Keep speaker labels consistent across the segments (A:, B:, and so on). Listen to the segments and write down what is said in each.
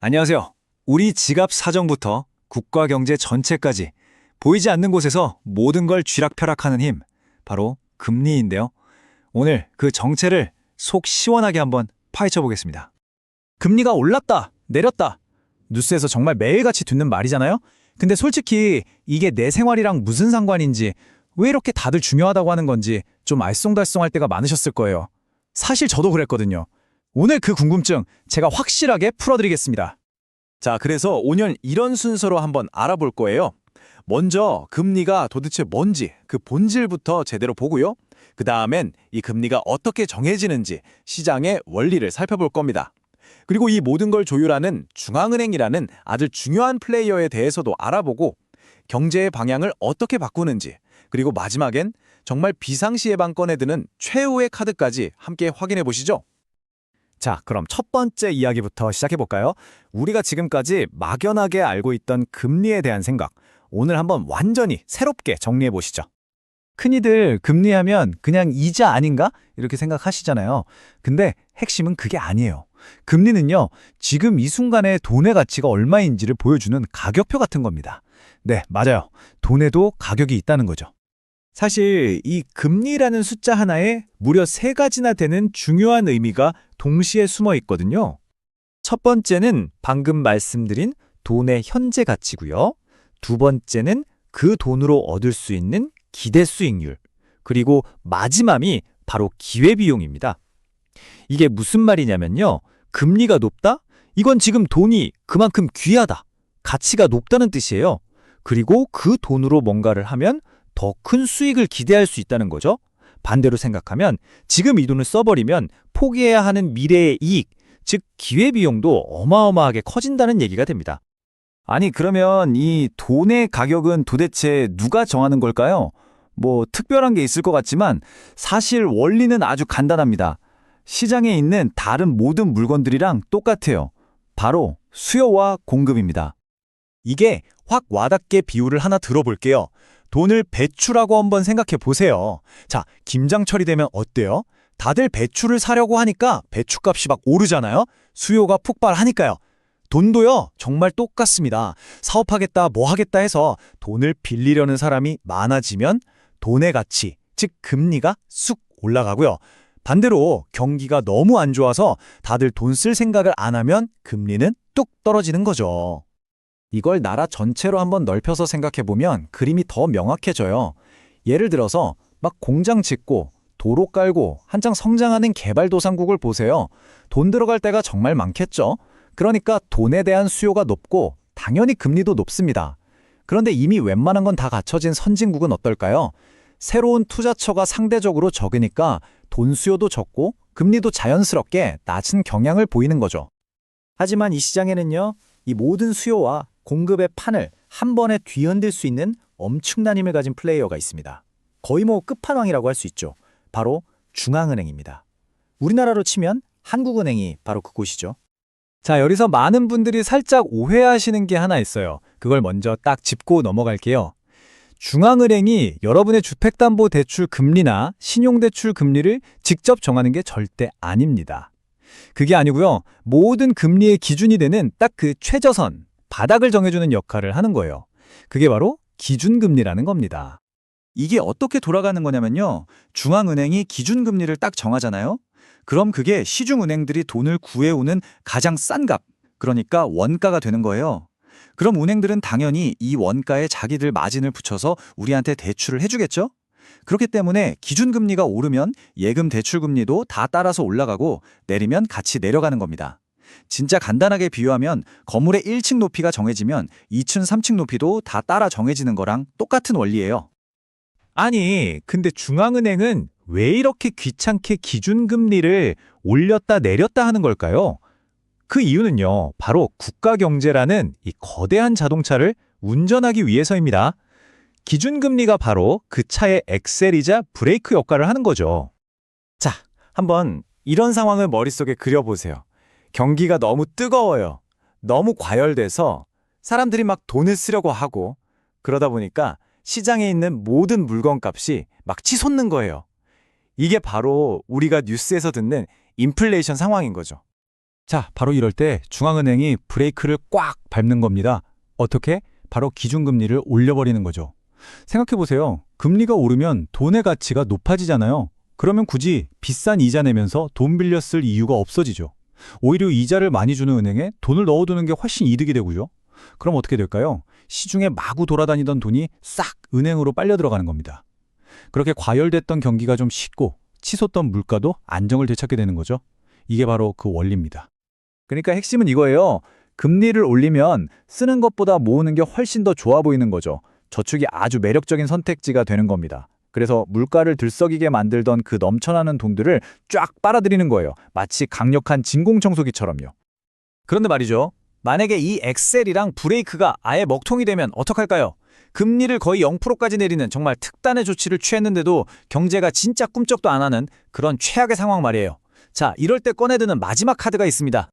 A: 안녕하세요. 우리 지갑 사정부터 국가 경제 전체까지 보이지 않는 곳에서 모든 걸 쥐락펴락하는 힘, 바로 금리인데요. 오늘 그 정체를 속 시원하게 한번 파헤쳐 보겠습니다.
B: 금리가 올랐다, 내렸다. 뉴스에서 정말 매일같이 듣는 말이잖아요? 근데 솔직히 이게 내 생활이랑 무슨 상관인지, 왜 이렇게 다들 중요하다고 하는 건지 좀 알쏭달쏭할 때가 많으셨을 거예요. 사실 저도 그랬거든요. 오늘 그 궁금증 제가 확실하게 풀어드리겠습니다. 자, 그래서 오늘 이런 순서로 한번 알아볼 거예요. 먼저 금리가 도대체 뭔지 그 본질부터 제대로 보고요. 그 다음엔 이 금리가 어떻게 정해지는지 시장의 원리를 살펴볼 겁니다. 그리고 이 모든 걸 조율하는 중앙은행이라는 아주 중요한 플레이어에 대해서도 알아보고 경제의 방향을 어떻게 바꾸는지, 그리고 마지막엔 정말 비상시 예방권에 드는 최후의 카드까지 함께 확인해 보시죠. 자, 그럼 첫 번째 이야기부터 시작해볼까요? 우리가 지금까지 막연하게 알고 있던 금리에 대한 생각, 오늘 한번 완전히 새롭게 정리해보시죠. 흔히들 금리하면 그냥 이자 아닌가? 이렇게 생각하시잖아요. 근데 핵심은 그게 아니에요. 금리는요, 지금 이 순간의 돈의 가치가 얼마인지를 보여주는 가격표 같은 겁니다. 네, 맞아요. 돈에도 가격이 있다는 거죠. 사실 이 금리라는 숫자 하나에 무려 3가지나 되는 중요한 의미가 동시에 숨어 있거든요. 첫 번째는 방금 말씀드린 돈의 현재 가치고요. 두 번째는 그 돈으로 얻을 수 있는 기대 수익률. 그리고 마지막이 바로 기회비용입니다. 이게 무슨 말이냐면요. 금리가 높다? 이건 지금 돈이 그만큼 귀하다. 가치가 높다는 뜻이에요. 그리고 그 돈으로 뭔가를 하면 더 큰 수익을 기대할 수 있다는 거죠. 반대로 생각하면 지금 이 돈을 써버리면 포기해야 하는 미래의 이익, 즉 기회비용도 어마어마하게 커진다는 얘기가 됩니다.
A: 아니, 그러면 이 돈의 가격은 도대체 누가 정하는 걸까요? 뭐 특별한 게 있을 것 같지만 사실 원리는 아주 간단합니다. 시장에 있는 다른 모든 물건들이랑 똑같아요. 바로 수요와 공급입니다.
B: 이게 확 와닿게 비유를 하나 들어볼게요. 돈을 배추라고 한번 생각해 보세요. 자, 김장철이 되면 어때요? 다들 배추를 사려고 하니까 배추값이 막 오르잖아요? 수요가 폭발하니까요. 돈도요, 정말 똑같습니다. 사업하겠다, 뭐 하겠다 해서 돈을 빌리려는 사람이 많아지면 돈의 가치, 즉 금리가 쑥 올라가고요. 반대로 경기가 너무 안 좋아서 다들 돈 쓸 생각을 안 하면 금리는 뚝 떨어지는 거죠. 이걸 나라 전체로 한번 넓혀서 생각해보면 그림이 더 명확해져요. 예를 들어서 막 공장 짓고 도로 깔고 한창 성장하는 개발도상국을 보세요. 돈 들어갈 때가 정말 많겠죠. 그러니까 돈에 대한 수요가 높고 당연히 금리도 높습니다. 그런데 이미 웬만한 건 다 갖춰진 선진국은 어떨까요? 새로운 투자처가 상대적으로 적으니까 돈 수요도 적고 금리도 자연스럽게 낮은 경향을 보이는 거죠. 하지만 이 시장에는요, 이 모든 수요와 공급의 판을 한 번에 뒤흔들 수 있는 엄청난 힘을 가진 플레이어가 있습니다. 거의 뭐 끝판왕이라고 할 수 있죠. 바로 중앙은행입니다. 우리나라로 치면 한국은행이 바로 그곳이죠. 자, 여기서 많은 분들이 살짝 오해하시는 게 하나 있어요. 그걸 먼저 딱 짚고 넘어갈게요. 중앙은행이 여러분의 주택담보대출 금리나 신용대출 금리를 직접 정하는 게 절대 아닙니다. 그게 아니고요. 모든 금리의 기준이 되는 딱 그 최저선, 바닥을 정해주는 역할을 하는 거예요. 그게 바로 기준금리라는 겁니다. 이게 어떻게 돌아가는 거냐면요. 중앙은행이 기준금리를 딱 정하잖아요. 그럼 그게 시중은행들이 돈을 구해오는 가장 싼 값, 그러니까 원가가 되는 거예요. 그럼 은행들은 당연히 이 원가에 자기들 마진을 붙여서 우리한테 대출을 해주겠죠? 그렇기 때문에 기준금리가 오르면 예금 대출금리도 다 따라서 올라가고 내리면 같이 내려가는 겁니다. 진짜 간단하게 비유하면 건물의 1층 높이가 정해지면 2층, 3층 높이도 다 따라 정해지는 거랑 똑같은 원리예요. 아니, 근데 중앙은행은 왜 이렇게 귀찮게 기준금리를 올렸다 내렸다 하는 걸까요? 그 이유는요, 바로 국가경제라는 이 거대한 자동차를 운전하기 위해서입니다. 기준금리가 바로 그 차의 엑셀이자 브레이크 역할을 하는 거죠. 자, 한번 이런 상황을 머릿속에 그려보세요. 경기가 너무 뜨거워요. 너무 과열돼서 사람들이 막 돈을 쓰려고 하고, 그러다 보니까 시장에 있는 모든 물건값이 막 치솟는 거예요. 이게 바로 우리가 뉴스에서 듣는 인플레이션 상황인 거죠. 자, 바로 이럴 때 중앙은행이 브레이크를 꽉 밟는 겁니다. 어떻게? 바로 기준금리를 올려버리는 거죠. 생각해보세요. 금리가 오르면 돈의 가치가 높아지잖아요. 그러면 굳이 비싼 이자 내면서 돈 빌려 쓸 이유가 없어지죠. 오히려 이자를 많이 주는 은행에 돈을 넣어두는 게 훨씬 이득이 되고요. 그럼 어떻게 될까요? 시중에 마구 돌아다니던 돈이 싹 은행으로 빨려 들어가는 겁니다. 그렇게 과열됐던 경기가 좀 식고 치솟던 물가도 안정을 되찾게 되는 거죠. 이게 바로 그 원리입니다.
A: 그러니까 핵심은 이거예요. 금리를 올리면 쓰는 것보다 모으는 게 훨씬 더 좋아 보이는 거죠. 저축이 아주 매력적인 선택지가 되는 겁니다. 그래서 물가를 들썩이게 만들던 그 넘쳐나는 돈들을 쫙 빨아들이는 거예요. 마치 강력한 진공청소기처럼요. 그런데 말이죠. 만약에 이 엑셀이랑 브레이크가 아예 먹통이 되면 어떡할까요? 금리를 거의 0%까지 내리는 정말 특단의 조치를 취했는데도 경제가 진짜 꿈쩍도 안 하는 그런 최악의 상황 말이에요. 자, 이럴 때 꺼내드는 마지막 카드가 있습니다.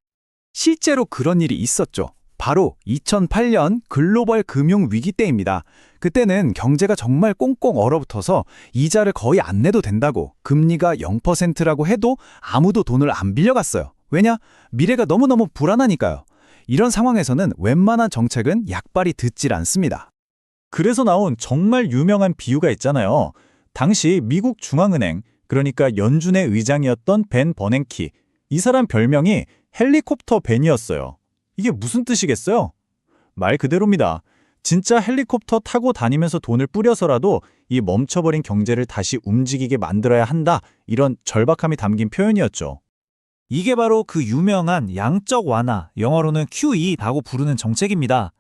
A: 실제로 그런 일이 있었죠. 바로 2008년 글로벌 금융 위기 때입니다. 그때는 경제가 정말 꽁꽁 얼어붙어서 이자를 거의 안 내도 된다고 금리가 0%라고 해도 아무도 돈을 안 빌려갔어요. 왜냐? 미래가 너무너무 불안하니까요. 이런 상황에서는 웬만한 정책은 약발이 듣질 않습니다. 그래서 나온 정말 유명한 비유가 있잖아요. 당시 미국 중앙은행, 그러니까 연준의 의장이었던 벤 버냉키, 이 사람 별명이 헬리콥터 벤이었어요. 이게 무슨 뜻이겠어요? 말 그대로입니다. 진짜 헬리콥터 타고 다니면서 돈을 뿌려서라도 이 멈춰버린 경제를 다시 움직이게 만들어야 한다, 이런 절박함이 담긴 표현이었죠. 이게 바로 그 유명한 양적 완화, 영어로는 QE라고 부르는 정책입니다.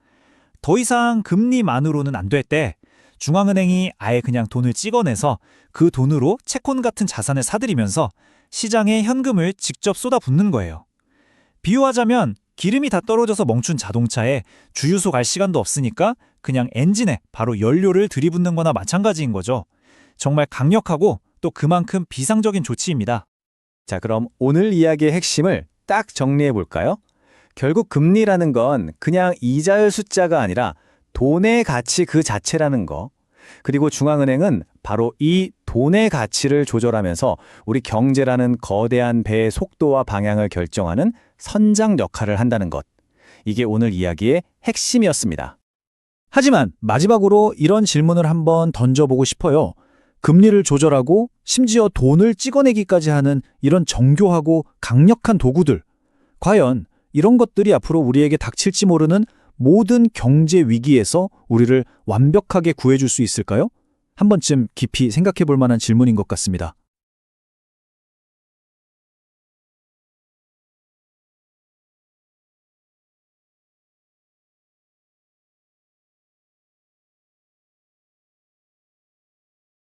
A: 더 이상 금리만으로는 안 될 때 중앙은행이 아예 그냥 돈을 찍어내서 그 돈으로 채권 같은 자산을 사들이면서 시장에 현금을 직접 쏟아붓는 거예요. 비유하자면 기름이 다 떨어져서 멈춘 자동차에 주유소 갈 시간도 없으니까 그냥 엔진에 바로 연료를 들이붓는 거나 마찬가지인 거죠. 정말 강력하고 또 그만큼 비상적인 조치입니다. 자, 그럼 오늘 이야기의 핵심을 딱 정리해 볼까요? 결국 금리라는 건 그냥 이자의 숫자가 아니라 돈의 가치 그 자체라는 거. 그리고 중앙은행은 바로 이 돈의 가치를 조절하면서 우리 경제라는 거대한 배의 속도와 방향을 결정하는 선장 역할을 한다는 것. 이게 오늘 이야기의 핵심이었습니다. 하지만 마지막으로 이런 질문을 한번 던져보고 싶어요. 금리를 조절하고 심지어 돈을 찍어내기까지 하는 이런 정교하고 강력한 도구들. 과연 이런 것들이 앞으로 우리에게 닥칠지 모르는 모든 경제 위기에서 우리를 완벽하게 구해줄 수 있을까요? 한 번쯤 깊이 생각해 볼 만한 질문인 것 같습니다.